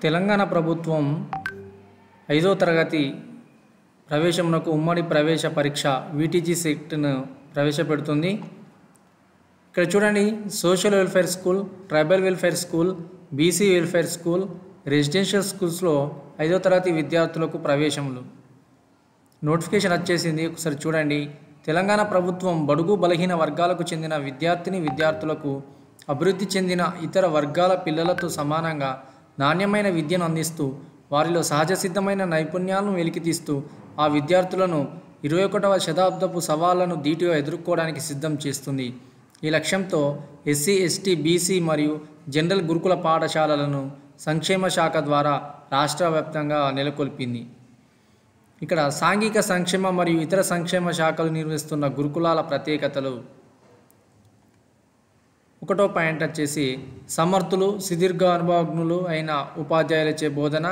తెలంగాణ ప్రభుత్వం 5వ తరగతి ప్రవేశమునకు ఉమ్మడి ప్రవేశ పరీక్ష వీటీజీ సెట్ను ప్రవేశపెడుతుంది. ఇక్కడ చూడండి, social welfare school, tribal welfare school, BC welfare school, residential స్కూల్స్లో 5వ తరగతి విద్యార్థులకు ప్రవేశములు నోటిఫికేషన్ వచ్చేసింది. ఒకసారి చూడండి. తెలంగాణ ప్రభుత్వం బడుగు బలహీన వర్గాలకు చెందిన విద్యార్థులకు అభివృద్ధి చెందిన ఇతర వర్గాల పిల్లలతో సమానంగా నాణ్యమైన విద్యను అందిస్తూ వారిలో సహజ సిద్ధమైన నైపుణ్యాలను వెలికితీస్తూ ఆ విద్యార్థులను 21వ శతాబ్దపు సవాళ్లను ధీటుగా ఎదుర్కోవడానికి సిద్ధం చేస్తుంది. ఈ లక్ష్యంతో ఎస్సీ, ఎస్టీ, బీసీ మరియు జనరల్ గురుకుల పాఠశాలలను సంక్షేమ శాఖ ద్వారా రాష్ట్ర వ్యాప్తంగా నెలకొల్పింది. ఇక్కడ సాంఘిక సంక్షేమ మరియు ఇతర సంక్షేమ శాఖలు నిర్వహిస్తున్న గురుకులాల ప్రత్యేకతలు. 1వ పాయింట్ వచ్చేసి సమర్థులు, సుదీర్ఘ అనుభవజ్ఞులు అయిన ఉపాధ్యాయులచే బోధన.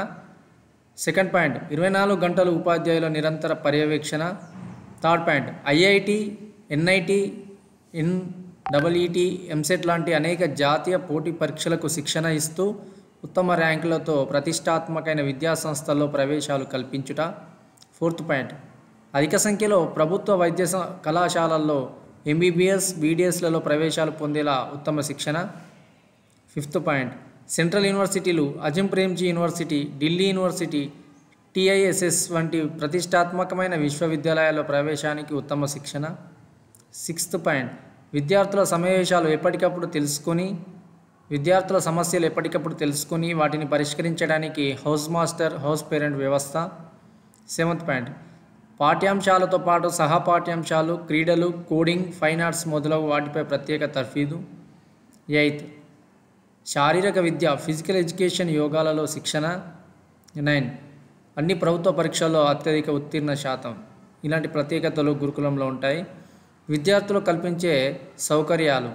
2nd పాయింట్ 24 గంటలు ఉపాధ్యాయుల నిరంతర పర్యవేక్షణ. 3rd point IIT, NIT, NEET, EAMCET లాంటి అనేక జాతీయ పోటీ పరీక్షలకు శిక్షణ ఇస్తూ ఉత్తమ ర్యాంకులతో ప్రతిష్టాత్మకమైన విద్యా సంస్థల్లో ప్రవేశాలు కల్పించుట. 4th పాయింట్ అధిక సంఖ్యలో ప్రభుత్వ వైద్య కళాశాలల్లో ఎంబీబీఎస్, బీడీఎస్లలో ప్రవేశాలు పొందేలా ఉత్తమ శిక్షణ. 5th పాయింట్ సెంట్రల్ యూనివర్సిటీలు, Azim Premji university, Delhi university, TISS వంటి ప్రతిష్టాత్మకమైన విశ్వవిద్యాలయాల్లో ప్రవేశానికి ఉత్తమ శిక్షణ. 6th పాయింట్ విద్యార్థుల సమావేశాలు ఎప్పటికప్పుడు తెలుసుకొని విద్యార్థుల సమస్యలు ఎప్పటికప్పుడు తెలుసుకొని వాటిని పరిష్కరించడానికి హౌస్ మాస్టర్, హౌస్ పేరెంట్ వ్యవస్థ. 7th పాయింట్ పాఠ్యాంశాలతో పాటు సహా పాఠ్యాంశాలు, క్రీడలు, కోడింగ్, ఫైన్ ఆర్ట్స్ మొదలగు వాటిపై ప్రత్యేక తర్ఫీదు. 8th శారీరక విద్య, ఫిజికల్ ఎడ్యుకేషన్, యోగాలలో శిక్షణ. 9 అన్ని ప్రభుత్వ పరీక్షల్లో అత్యధిక ఉత్తీర్ణ శాతం. ఇలాంటి ప్రత్యేకతలు గురుకులంలో ఉంటాయి. విద్యార్థులు కల్పించే సౌకర్యాలు: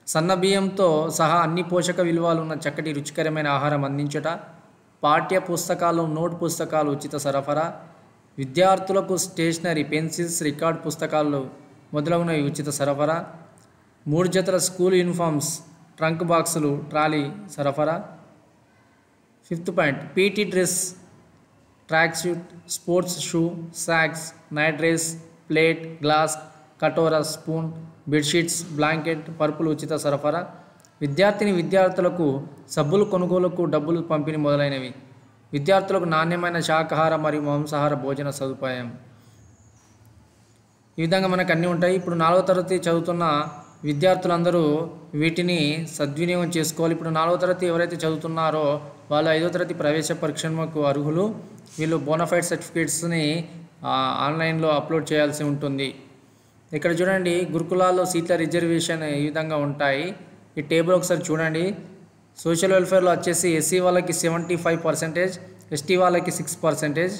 సన్న బియ్యంతో సహా అన్ని పోషక విలువలు ఉన్న చక్కటి రుచికరమైన ఆహారం అందించుట, పాఠ్య పుస్తకాలు, నోట్ పుస్తకాలు ఉచిత సరఫరా, విద్యార్థులకు స్టేషనరీ, పెన్సిల్స్, రికార్డ్ పుస్తకాలు మొదలగునవి ఉచిత సరఫరా, 3 జతల స్కూల్ యూనిఫామ్స్, ట్రంక్ బాక్సులు, ట్రాలీ సరఫరా. 5th point PT dress, track suit, sports shoe, socks, night dress, plate, glass, కటోరా, స్పూన్, బెడ్షీట్స్, బ్లాంకెట్, పరుపులు ఉచిత సరఫరా, విద్యార్థులకు సబ్బులు కొనుగోలుకు డబ్బులు పంపిణీ మొదలైనవి, విద్యార్థులకు నాణ్యమైన శాకాహార మరియు మాంసాహార భోజన సదుపాయం. ఈ విధంగా మనకు అన్నీ ఉంటాయి. ఇప్పుడు 4వ తరగతి చదువుతున్న విద్యార్థులందరూ వీటిని సద్వినియోగం చేసుకోవాలి. ఇప్పుడు 4వ తరగతి ఎవరైతే చదువుతున్నారో వాళ్ళు 5వ తరగతి ప్రవేశ పరీక్షకు అర్హులు. వీళ్ళు బోనఫైడ్ సర్టిఫికేట్స్ని ఆన్లైన్లో అప్లోడ్ చేయాల్సి ఉంటుంది. ఇక్కడ చూడండి, గురుకులాల్లో సీట్ల రిజర్వేషన్ ఈ విధంగా ఉంటాయి. ఈ టేబుల్ ఒకసారి చూడండి. సోషల్ వెల్ఫేర్లో వచ్చేసి ఎస్సీ వాళ్ళకి 75%, ఎస్టీ వాళ్ళకి 6%,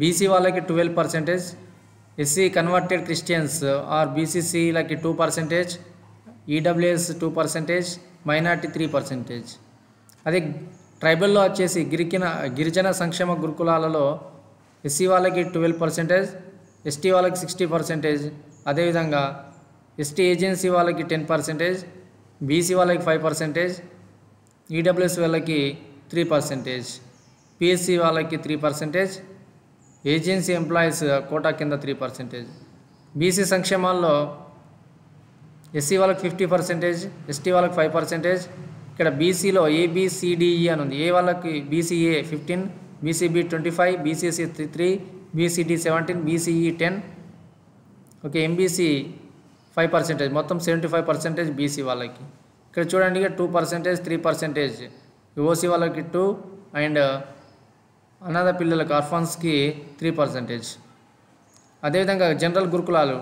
బీసీ వాళ్ళకి 12%, ఎస్సీ కన్వర్టెడ్ క్రిస్టియన్స్ ఆర్ బీసీసీలకి 2%, ఈడబ్ల్యూఎస్ 2%, మైనార్టీ 3%. అదే ట్రైబల్లో వచ్చేసి గిరిజన సంక్షేమ గురుకులాలలో ఎస్సీ వాళ్ళకి 12%, ఎస్టీ వాళ్ళకి 60%, అదేవిధంగా ఎస్టీ ఏజెన్సీ వాళ్ళకి 10%, బీసీ వాళ్ళకి 5%, ఈడబ్ల్యూఎస్ వాళ్ళకి 3%, పిఎస్సి వాళ్ళకి 3%, ఏజెన్సీ ఎంప్లాయీస్ కోటా కింద 3%. బీసీ సంక్షేమాల్లో ఎస్సీ వాళ్ళకి 50%, ఎస్టీ వాళ్ళకి 5%. ఇక్కడ బీసీలో ఏబిసిడిఈ అని ఉంది. ఏ వాళ్ళకి BCA 15, BCB 25, BCC 3, BCD 17, BCE 10. Okay, MBC 5%, మొత్తం 75% బీసీ వాళ్ళకి. ఇక్కడ చూడండి, 2%, 3%, ఓసీ వాళ్ళకి 2 అండ్ అనాథ పిల్లలకు ఆర్ఫాన్స్కి 3%. అదేవిధంగా జనరల్ గురుకులాలు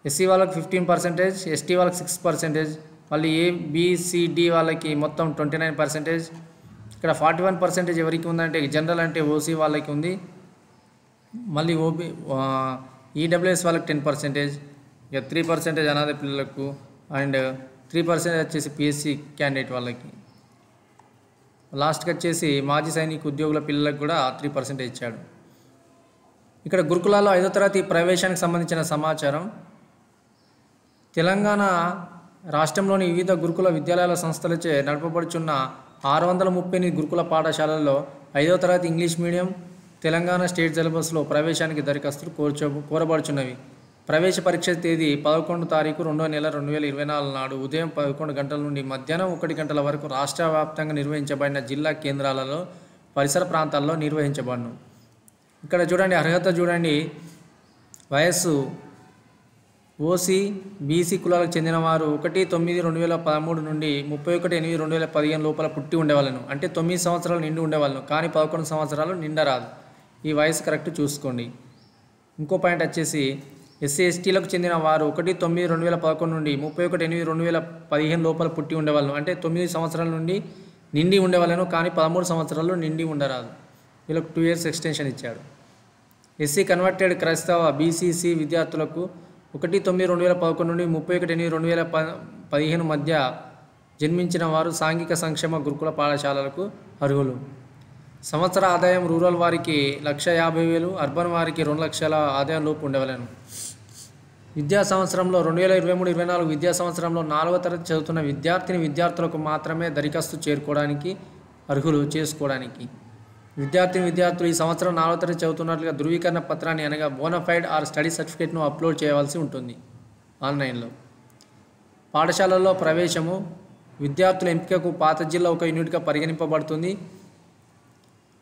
ఎస్సీ వాళ్ళకి 15%, ఎస్టీ వాళ్ళకి 6%, మళ్ళీ ఏబిసిడి వాళ్ళకి మొత్తం 29%. ఇక్కడ 41% ఎవరికి ఉందంటే జనరల్ అంటే ఓసీ వాళ్ళకి ఉంది. మళ్ళీ ఈడబ్ల్యూఎస్ వాళ్ళకి 10%, ఇక 3% అనాథ పిల్లలకు అండ్ 3% వచ్చేసి పిఎస్సి క్యాండిడేట్ వాళ్ళకి. లాస్ట్కి వచ్చేసి మాజీ సైనిక ఉద్యోగుల పిల్లలకు కూడా 3% ఇచ్చాడు. ఇక్కడ గురుకులాల్లో 5వ తరగతి ప్రవేశానికి సంబంధించిన సమాచారం. తెలంగాణ రాష్ట్రంలోని వివిధ గురుకుల విద్యాలయాల సంస్థలచే నడపబడుచున్న 638 గురుకుల పాఠశాలల్లో 5వ తరగతి ఇంగ్లీష్ మీడియం తెలంగాణ స్టేట్ సిలబస్లో ప్రవేశానికి దరఖాస్తులు కోరబడుచున్నవి. ప్రవేశ పరీక్ష తేదీ 11 తారీఖు 2వ నెల 2024 నాడు ఉదయం 11 గంటల నుండి మధ్యాహ్నం 1 గంటల వరకు రాష్ట్ర వ్యాప్తంగా నిర్వహించబడిన జిల్లా కేంద్రాలలో పరిసర ప్రాంతాల్లో నిర్వహించబడును. ఇక్కడ చూడండి, అర్హత చూడండి, వయస్సు ఓసీ బీసీ కులాలకు చెందిన వారు 1/9/2013 నుండి 31/8/2015 లోపల పుట్టి ఉండేవాళ్ళను. అంటే 9 సంవత్సరాలు నిండి ఉండేవాళ్ళను, కానీ 11 సంవత్సరాలు నిండరాదు. ఈ వయసు కరెక్ట్ చూసుకోండి. ఇంకో పాయింట్ వచ్చేసి ఎస్సీ ఎస్టీలకు చెందిన వారు 1/9/2011 నుండి 31/8/2015 లోపల పుట్టి ఉండేవాళ్ళను. అంటే 9 సంవత్సరాల నుండి నిండి ఉండేవాళ్ళను, కానీ 13 సంవత్సరాలు నిండి ఉండరాదు. వీళ్ళకు 2 years ఎక్స్టెన్షన్ ఇచ్చాడు. ఎస్సీ కన్వర్టెడ్ క్రైస్తవ బీసీసీ విద్యార్థులకు 1/9/2011 నుండి 31/8/2015 మధ్య జన్మించిన వారు సాంఘిక సంక్షేమ గురుకుల పాఠశాలలకు అర్హులు. సంవత్సర ఆదాయం రూరల్ వారికి 1,50,000, అర్బన్ వారికి 2 లక్షల ఆదాయం లోపు ఉండవలను. విద్యా సంవత్సరంలో 2023-24 విద్యా సంవత్సరంలో 4వ తరగతి చదువుతున్న విద్యార్థులకు మాత్రమే దరఖాస్తు చేసుకోవడానికి విద్యార్థులు ఈ సంవత్సరం 4వ తరగతి చదువుతున్నట్లుగా ధృవీకరణ పత్రాన్ని అనగా బోనఫైడ్ ఆర్ స్టడీ సర్టిఫికేట్ను అప్లోడ్ చేయవలసి ఉంటుంది ఆన్లైన్లో. పాఠశాలల్లో ప్రవేశము విద్యార్థుల ఎంపికకు పాత జిల్లా ఒక యూనిట్గా పరిగణింపబడుతుంది.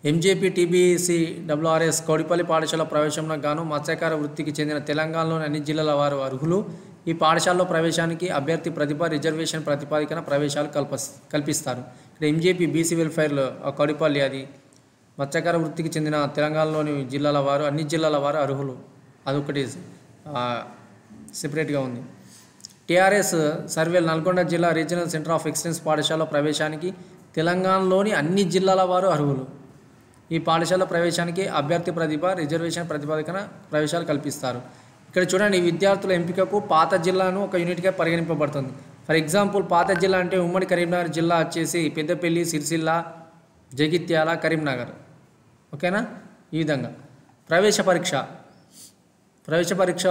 ఎంజేపీ టీబీసీ డబ్ల్యూఆర్ఎస్ కౌడిపల్లి పాఠశాల ప్రవేశంలో గాను మత్స్యకార వృత్తికి చెందిన తెలంగాణలోని అన్ని జిల్లాల వారు అర్హులు. ఈ పాఠశాలలో ప్రవేశానికి అభ్యర్థి ప్రతిభ రిజర్వేషన్ ప్రతిపాదికన ప్రవేశాలు కల్పిస్తారు. ఇక్కడ ఎంజేపీ బీసీ వెల్ఫేర్లో కౌడిపల్లి, అది మత్స్యకార వృత్తికి చెందిన తెలంగాణలోని జిల్లాల వారు, అన్ని జిల్లాల వారు అర్హులు. అదొకటి సెపరేట్గా ఉంది. టీఆర్ఎస్ సర్వేల్ నల్గొండ జిల్లా రీజనల్ సెంటర్ ఆఫ్ ఎక్సలెన్స్ పాఠశాల ప్రవేశానికి తెలంగాణలోని అన్ని జిల్లాల వారు అర్హులు. ఈ పాఠశాల ప్రవేశానికి అభ్యర్థి ప్రతిభ రిజర్వేషన్ ప్రతిపాదికన ప్రవేశాలు కల్పిస్తారు. ఇక్కడ చూడండి, విద్యార్థుల ఎంపికకు పాత జిల్లాను ఒక యూనిట్గా పరిగణింపబడుతుంది. ఫర్ ఎగ్జాంపుల్, పాత జిల్లా అంటే ఉమ్మడి కరీంనగర్ జిల్లా వచ్చేసి పెద్దపల్లి, సిరిసిల్ల, జగిత్యాల, కరీంనగర్. ఓకేనా? ఈ విధంగా ప్రవేశ పరీక్ష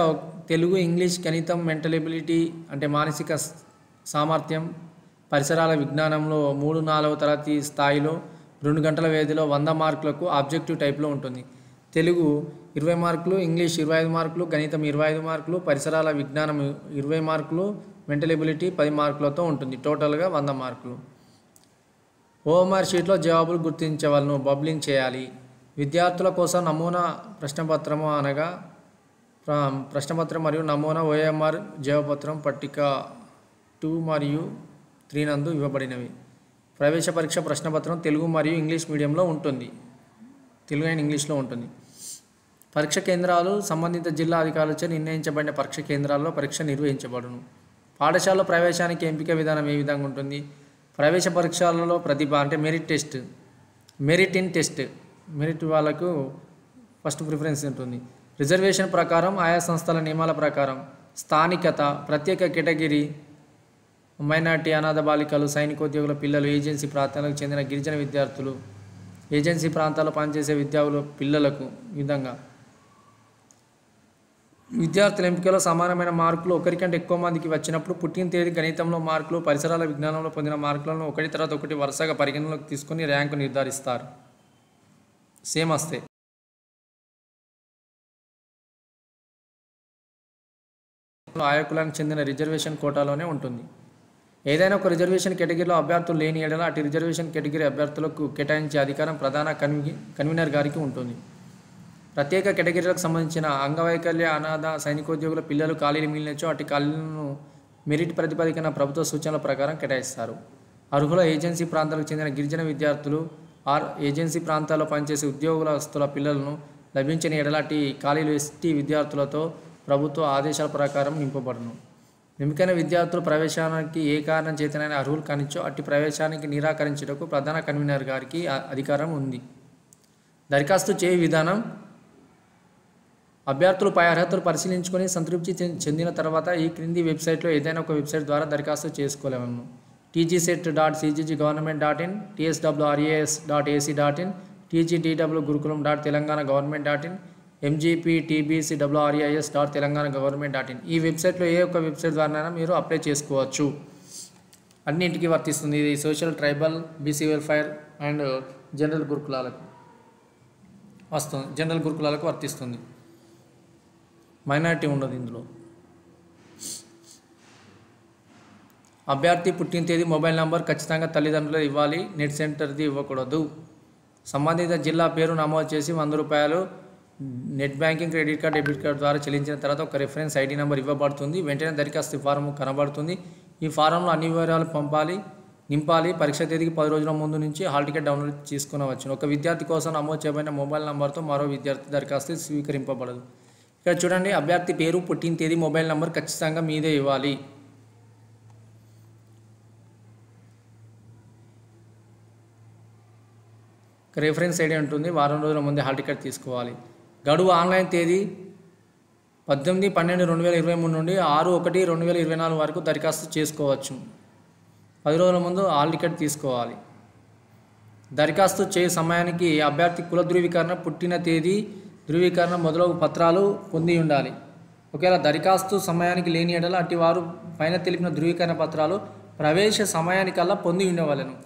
తెలుగు, ఇంగ్లీష్, గణితం, మెంటల్ ఎబిలిటీ అంటే మానసిక సామర్థ్యం, పరిసరాల విజ్ఞానంలో 3-4వ తరగతి స్థాయిలో 2 గంటల వ్యవధిలో 100 మార్కులకు ఆబ్జెక్టివ్ టైప్లో ఉంటుంది. తెలుగు 20 మార్కులు, ఇంగ్లీష్ 25 మార్కులు, గణితం 25 మార్కులు, పరిసరాల విజ్ఞానం 20 మార్కులు, మెంటల్ ఎబిలిటీ 10 మార్కులతో ఉంటుంది. టోటల్గా 100 మార్కులు. ఓఎంఆర్ షీట్లో జవాబులు గుర్తించవలను, బబ్లింగ్ చేయాలి. విద్యార్థుల కోసం నమూనా ప్రశ్నపత్రము అనగా ప్రశ్నపత్రం మరియు నమూనా ఓఎంఆర్ జవాబపత్రం పట్టిక 2 మరియు 3 నందు ఇవ్వబడినవి. ప్రవేశ పరీక్ష ప్రశ్నపత్రం తెలుగు మరియు ఇంగ్లీష్ మీడియంలో ఉంటుంది. తెలుగు అండ్ ఇంగ్లీష్లో ఉంటుంది. పరీక్ష కేంద్రాలు సంబంధిత జిల్లా అధికారులచే నిర్ణయించబడిన పరీక్ష కేంద్రాల్లో పరీక్ష నిర్వహించబడును. పాఠశాలలో ప్రవేశానికి ఎంపిక విధానం ఏ విధంగా ఉంటుంది? ప్రవేశ పరీక్షలలో ప్రతిభ అంటే మెరిట్ ఇన్ టెస్ట్ వాళ్ళకు ఫస్ట్ ప్రిఫరెన్స్ ఉంటుంది. రిజర్వేషన్ ప్రకారం ఆయా సంస్థల నియమాల ప్రకారం స్థానికత, ప్రత్యేక కేటగిరీ, మైనార్టీ, అనాథ బాలికలు, సైనికోద్యోగుల పిల్లలు, ఏజెన్సీ ప్రాంతాలకు చెందిన గిరిజన విద్యార్థులు, ఏజెన్సీ ప్రాంతాల్లో పనిచేసే విద్యార్థుల పిల్లలకు విధంగా విద్యార్థుల ఎంపికలో సమానమైన మార్కులు ఒకరికంటే ఎక్కువ మందికి వచ్చినప్పుడు పుట్టిన తేదీ, గణితంలో మార్కులు, పరిసరాల విజ్ఞానంలో పొందిన మార్కులను ఒకటి తర్వాత ఒకటి వరుసగా పరిగణలోకి తీసుకొని ర్యాంకు నిర్ధారిస్తారు. సేమ్ వస్తాయి. ఆయా కులానికి చెందిన రిజర్వేషన్ కోటాలోనే ఉంటుంది. ఏదైనా ఒక రిజర్వేషన్ కేటగిరీలో అభ్యర్థులు లేని ఎడల అటు రిజర్వేషన్ కేటగిరీ అభ్యర్థులకు కేటాయించే అధికారం ప్రధాన కన్వీనర్ గారికి ఉంటుంది. ప్రత్యేక కేటగిరీలకు సంబంధించిన అంగవైకల్య, అనాథ, సైనికోద్యోగుల పిల్లలు ఖాళీలు మిగిలినచో అటు ఖాళీలను మెరిట్ ప్రతిపాదికన ప్రభుత్వ సూచనల ప్రకారం కేటాయిస్తారు. అర్హుల ఏజెన్సీ ప్రాంతాలకు చెందిన గిరిజన విద్యార్థులు ఆర్ ఏజెన్సీ ప్రాంతాల్లో పనిచేసే ఉద్యోగస్తుల పిల్లలను లభించిన ఎడలాటి ఖాళీలు ఎస్టీ విద్యార్థులతో ప్రభుత్వ ఆదేశాల ప్రకారం నింపబడును. ఎంపికైన విద్యార్థులు ప్రవేశానికి ఏ కారణం చేతనైనా అర్హులు కానిచ్చో అట్టి ప్రవేశానికి నిరాకరించుటకు ప్రధాన కన్వీనర్ గారికి అధికారం ఉంది. దరఖాస్తు చేయ విధానం: అభ్యర్థులు పై అర్హతలు పరిశీలించుకొని సంతృప్తి చెందిన తర్వాత ఈ క్రింది వెబ్సైట్లో ఏదైనా ఒక వెబ్సైట్ ద్వారా దరఖాస్తు చేసుకోలేము. tgset.cgggovernment.in, tswras.ac.in, tgdwgurukulam.telangana.government.in, mgptbcwris.telanganagovernment.in. ఈ వెబ్సైట్లో ఏ ఒక్క వెబ్సైట్ ద్వారా మీరు అప్లై చేసుకోవచ్చు. అన్నింటికి వర్తిస్తుంది ఇది. Social, tribal, BC welfare and general గురుకులాలకు వర్తిస్తుంది. మైనారిటీ ఉండదు ఇందులో. అభ్యర్థి పుట్టిన తేదీ, మొబైల్ నంబర్ ఖచ్చితంగా తల్లిదండ్రులు ఇవ్వాలి. నెట్ సెంటర్ది ఇవ్వకూడదు. సంబంధిత జిల్లా పేరు నమోదు చేసి ₹100 net banking, credit card, debit card ద్వారా చెల్లించిన తర్వాత ఒక రిఫరెన్స్ ఐడి నెంబర్ ఇవ్వబడుతుంది. వెంటనే దరఖాస్తు ఫారం కనబడుతుంది. ఈ ఫారంలో అన్ని వివరాలు నింపాలి. పరీక్ష తేదీకి 10 రోజుల ముందు నుంచి హాల్ టికెట్ డౌన్లోడ్ చేసుకునవచ్చు. ఒక విద్యార్థి కోసం నమోదు చేయబడిన మొబైల్ నంబర్తో మరో విద్యార్థి దరఖాస్తు స్వీకరింపబడదు. ఇక్కడ చూడండి, అభ్యర్థి పేరు, పుట్టిన తేదీ, మొబైల్ నంబర్ ఖచ్చితంగా మీదే ఇవ్వాలి. రిఫరెన్స్ ఐడి ఉంటుంది. వారం రోజుల ముందే హాల్ టికెట్ తీసుకోవాలి. గడువు ఆన్లైన్ తేదీ 18/12/2023 నుండి 6/1/2024 వరకు దరఖాస్తు చేసుకోవచ్చు. 10 రోజుల ముందు హాల్ టికెట్ తీసుకోవాలి. దరఖాస్తు చేయ సమయానికి అభ్యర్థి కుల ధృవీకరణ, పుట్టిన తేదీ ధృవీకరణ మొదలగు పత్రాలు పొంది ఉండాలి. ఒకవేళ దరఖాస్తు సమయానికి లేని ఎడల అట్టి వారు పైన తెలిపిన ధృవీకరణ పత్రాలు ప్రవేశ సమయానికల్లా పొంది ఉండవలెను.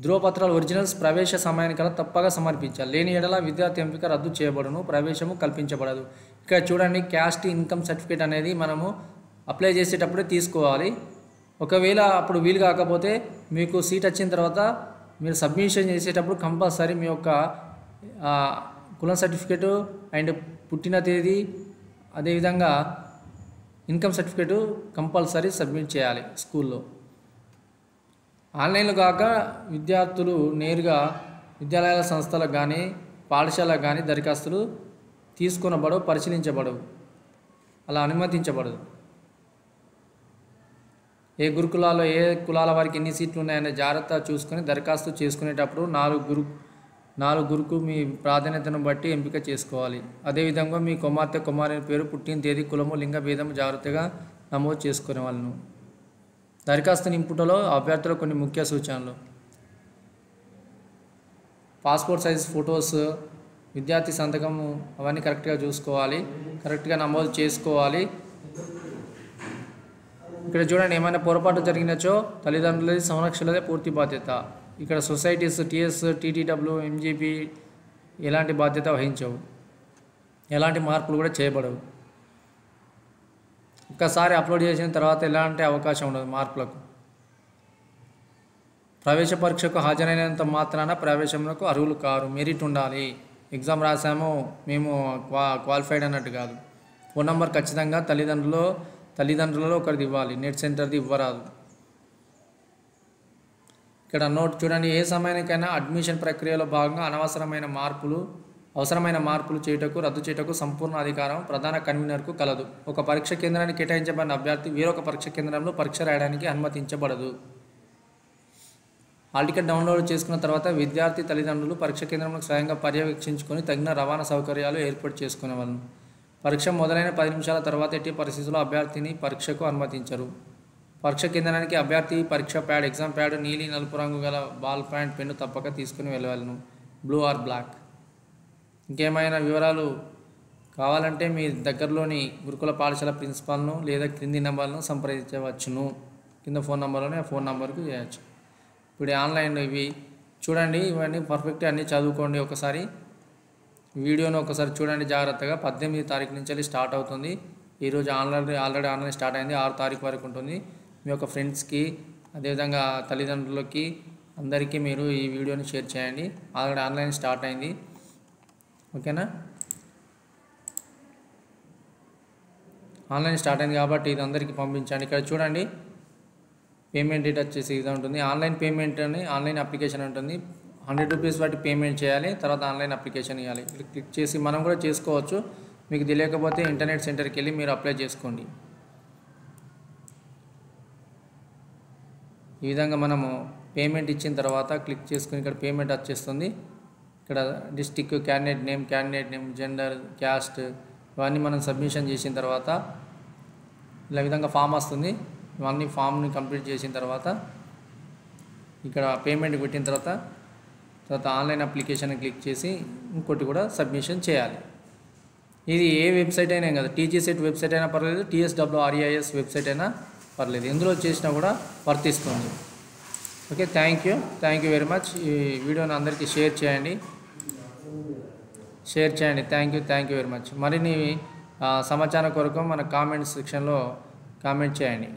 ధృవపత్రాలు ఒరిజినల్స్ ప్రవేశ సమయానికల్లా తప్పగా సమర్పించాలి. లేని ఎడల విద్యార్థి ఎంపిక రద్దు చేయబడును, ప్రవేశము కల్పించబడదు. ఇక్కడ చూడండి, క్యాస్ట్ ఇన్కమ్ సర్టిఫికేట్ అనేది మనము అప్లై చేసేటప్పుడే తీసుకోవాలి. ఒకవేళ అప్పుడు వీలు కాకపోతే మీకు సీట్ వచ్చిన తర్వాత మీరు సబ్మిషన్ చేసేటప్పుడు కంపల్సరీ మీ యొక్క కులం సర్టిఫికేటు అండ్ పుట్టిన తేదీ, అదేవిధంగా ఇన్కమ్ సర్టిఫికేటు కంపల్సరీ సబ్మిట్ చేయాలి స్కూల్లో. ఆన్లైన్లో కాక విద్యార్థులు నేరుగా విద్యాలయాల సంస్థలకు కానీ పాఠశాలకు కానీ దరఖాస్తులు తీసుకొనబడవు, పరిశీలించబడవు, అలా అనుమతించబడదు. ఏ గురుకులాల్లో ఏ కులాల వారికి ఎన్ని సీట్లు ఉన్నాయనే జాగ్రత్త చూసుకొని దరఖాస్తు చేసుకునేటప్పుడు 4 గురుకు మీ ప్రాధాన్యతను బట్టి ఎంపిక చేసుకోవాలి. అదేవిధంగా మీ కుమారుని పేరు, పుట్టిన తేదీ, కులము, లింగ భేదము జాగ్రత్తగా నమోదు చేసుకునే వాళ్ళను. దరఖాస్తు నింపుటలో అభ్యర్థుల కొన్ని ముఖ్య సూచనలు: పాస్పోర్ట్ సైజ్ ఫొటోస్, విద్యార్థి సంతకము అవన్నీ కరెక్ట్గా చూసుకోవాలి, కరెక్ట్గా నమోదు చేసుకోవాలి. ఇక్కడ చూడండి, ఏమైనా పొరపాటు జరిగినచో తల్లిదండ్రులది, సంరక్షణలదే పూర్తి బాధ్యత. ఇక్కడ సొసైటీస్, టీఎస్, టీటీడబ్ల్యూ, ఎంజీపీ ఎలాంటి బాధ్యత వహించవు, ఎలాంటి మార్పులు కూడా చేయబడవు. ఒక్కసారి అప్లోడ్ చేసిన తర్వాత ఎలాంటి అవకాశం ఉండదు మార్పులకు. ప్రవేశ పరీక్షకు హాజరైనంత మాత్రాన ప్రవేశంకు అర్హులు కారు. మెరిట్ ఉండాలి. ఎగ్జామ్ రాసాము మేము క్వాలిఫైడ్ అన్నట్టు కాదు. ఫోన్ నెంబర్ ఖచ్చితంగా తల్లిదండ్రులలో ఒకరిది ఇవ్వాలి. నెట్ సెంటర్ది ఇవ్వరాదు. ఇక్కడ నోట్ చూడండి, ఏ సమయానికైనా అడ్మిషన్ ప్రక్రియలో భాగంగా అవసరమైన మార్పులు చేయుటకు, రద్దు చేయుటకు సంపూర్ణ అధికారం ప్రధాన కన్వీనర్కు కలదు. ఒక పరీక్ష కేంద్రానికి కేటాయించబడిన అభ్యర్థి వేరొక పరీక్ష కేంద్రంలో పరీక్ష రాయడానికి అనుమతించబడదు. హాల్ టికెట్ డౌన్లోడ్ చేసుకున్న తర్వాత విద్యార్థి తల్లిదండ్రులు పరీక్ష కేంద్రంలో స్వయంగా పర్యవేక్షించుకొని తగిన రవాణా సౌకర్యాలు ఏర్పాటు చేసుకునేవాళ్ళు. పరీక్ష మొదలైన 10 నిమిషాల తర్వాత ఎట్టి పరిస్థితుల్లో అభ్యర్థిని పరీక్షకు అనుమతించరు. పరీక్ష కేంద్రానికి అభ్యర్థి పరీక్ష ప్యాడ్, ఎగ్జామ్ ప్యాడ్, నీలి నలుపు రంగు గల బాల్ పాయింట్ పెన్ను తప్పక తీసుకుని వెళ్ళవలను, బ్లూ ఆర్ బ్లాక్. ఇంకేమైనా వివరాలు కావాలంటే మీ దగ్గరలోని గురుకుల పాఠశాల ప్రిన్సిపాల్ను లేదా క్రింది నెంబర్లను సంప్రదించవచ్చును. కింద ఫోన్ నెంబర్లోనే ఆ ఫోన్ నెంబర్కు చేయవచ్చు. ఇప్పుడు ఆన్లైన్ ఇవి చూడండి, ఇవన్నీ పర్ఫెక్ట్గా అన్నీ చదువుకోండి. ఒకసారి వీడియోను ఒకసారి చూడండి జాగ్రత్తగా. 18 తారీఖు నుంచి స్టార్ట్ అవుతుంది. ఈరోజు ఆల్రెడీ ఆన్లైన్ స్టార్ట్ అయింది. 6 తారీఖు వరకు ఉంటుంది. మీ యొక్క ఫ్రెండ్స్కి, అదేవిధంగా తల్లిదండ్రులకి, అందరికీ మీరు ఈ వీడియోని షేర్ చేయండి. ఆల్రెడీ ఆన్లైన్ స్టార్ట్ అయింది. ఓకేనా? ఆన్లైన్ స్టార్ట్ అయింది కాబట్టి ఇది అందరికీ పంపించండి. ఇక్కడ చూడండి, పేమెంట్ డేట్ వచ్చేసి ఇది ఉంటుంది. ఆన్లైన్ పేమెంట్ అని ఆన్లైన్ అప్లికేషన్ ఉంటుంది. ₹100 వాటి పేమెంట్ చేయాలి, తర్వాత ఆన్లైన్ అప్లికేషన్ ఇవ్వాలి. క్లిక్ చేసి మనం కూడా చేసుకోవచ్చు. మీకు తెలియకపోతే ఇంటర్నెట్ సెంటర్కి వెళ్ళి మీరు అప్లై చేసుకోండి. ఈ విధంగా మనము పేమెంట్ ఇచ్చిన తర్వాత క్లిక్ చేసుకుని ఇక్కడ పేమెంట్ వచ్చేస్తుంది. ఇక్కడ district, candidate name, gender, caste ఇవన్నీ మనం సబ్మిషన్ చేసిన తర్వాత ఇలా విధంగా ఫామ్ వస్తుంది. ఇవన్నీ ఫామ్ని కంప్లీట్ చేసిన తర్వాత ఇక్కడ పేమెంట్ పెట్టిన తర్వాత ఆన్లైన్ అప్లికేషన్ క్లిక్ చేసి ఇంకోటి కూడా సబ్మిషన్ చేయాలి. ఇది ఏ వెబ్సైట్ అయినా కదా, టీజీ సెట్ వెబ్సైట్ అయినా పర్లేదు, TSWREIS వెబ్సైట్ అయినా పర్లేదు, ఎందులో చేసినా కూడా వర్తిస్తుంది. Okay, thank you very much. ఈ వీడియోని అందరికీ షేర్ చేయండి. Thank you very much. మరిన్ని సమాచారం కొరకు మన కామెంట్ సెక్షన్లో కామెంట్ చేయండి.